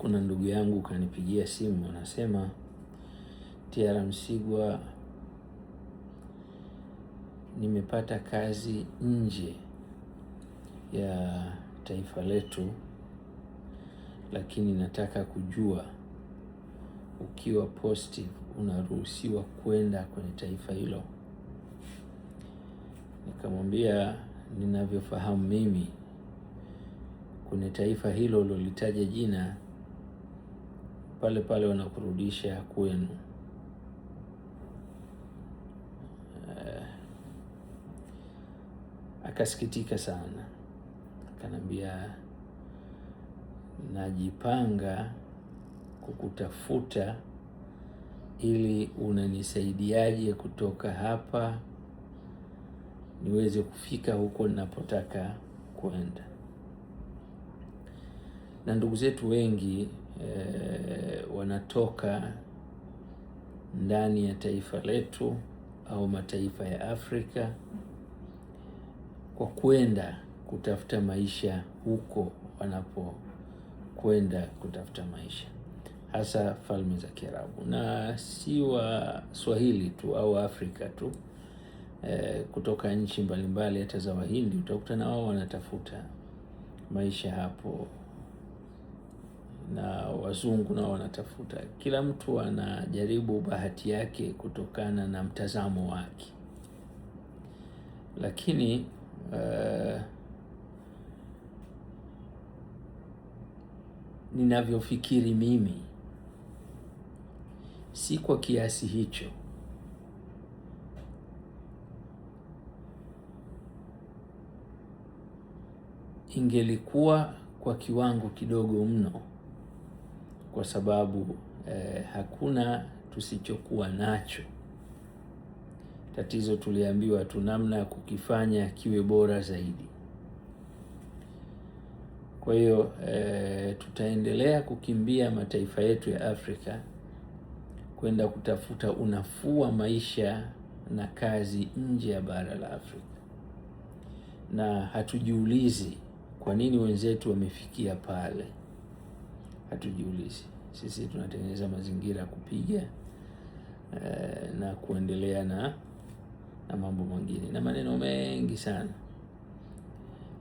kuna ndugu yangu kanipigia simu, anasema T.R. Msigwa, nimepata kazi nje ya taifa letu, lakini nataka kujua ukiwa positive unaruhusiwa kwenda kwenye taifa hilo. Nikamwambia ninavyofahamu mimi, kwenye taifa hilo ulilolitaja jina, pale pale wanakurudisha kwenu. Akasikitika sana, akanambia najipanga kukutafuta ili unanisaidiaje kutoka hapa niweze kufika huko ninapotaka kwenda. Na ndugu zetu wengi wanatoka ndani ya taifa letu au mataifa ya Afrika kwa kwenda kutafuta maisha huko wanapokwenda kutafuta maisha, hasa Falme za Kiarabu, na si wa Swahili tu au Afrika tu. Kutoka nchi mbalimbali hata za Wahindi utakuta na wao wanatafuta maisha hapo, na wazungu nao wanatafuta. Kila mtu anajaribu bahati yake kutokana na mtazamo wake, lakini ninavyofikiri mimi si kwa kiasi hicho. Ingelikuwa kwa kiwango kidogo mno, kwa sababu hakuna tusichokuwa nacho. Tatizo tuliambiwa tu namna ya kukifanya kiwe bora zaidi. Kwa hiyo tutaendelea kukimbia mataifa yetu ya Afrika kwenda kutafuta unafuu wa maisha na kazi nje ya bara la Afrika, na hatujiulizi kwa nini wenzetu wamefikia pale. Hatujiulizi. Sisi tunatengeneza mazingira kupiga na kuendelea na mambo mengine na maneno mengi sana,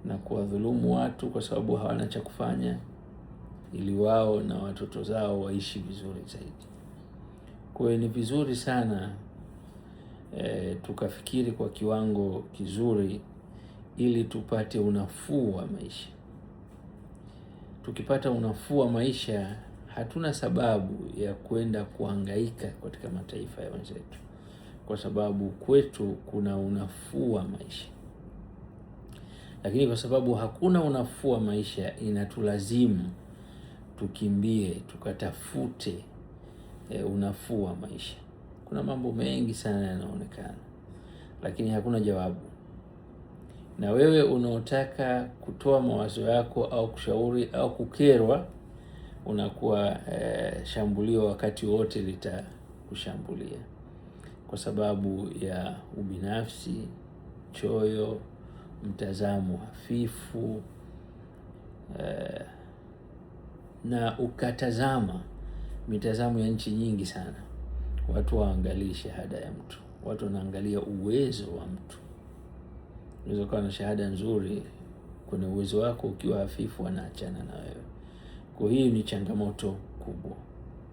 na kuwadhulumu watu kwa sababu hawana cha kufanya, ili wao na watoto zao waishi vizuri zaidi. Kwa hiyo ni vizuri sana tukafikiri kwa kiwango kizuri ili tupate unafuu wa maisha. Tukipata unafuu wa maisha, hatuna sababu ya kwenda kuhangaika katika mataifa ya wenzetu, kwa sababu kwetu kuna unafuu wa maisha. Lakini kwa sababu hakuna unafuu wa maisha, inatulazimu tukimbie tukatafute unafuu wa maisha. Kuna mambo mengi sana yanaonekana, lakini hakuna jawabu. Na wewe unaotaka kutoa mawazo yako au kushauri au kukerwa, unakuwa shambulio wakati wote litakushambulia, kwa sababu ya ubinafsi, choyo, mtazamo hafifu, na ukatazama mitazamo ya nchi nyingi sana. Watu waangalie shahada ya mtu, watu wanaangalia uwezo wa mtu. Unaweza kuwa na shahada nzuri, kwenye uwezo wako ukiwa hafifu wanaachana na wewe. Kwa hiyo ni changamoto kubwa.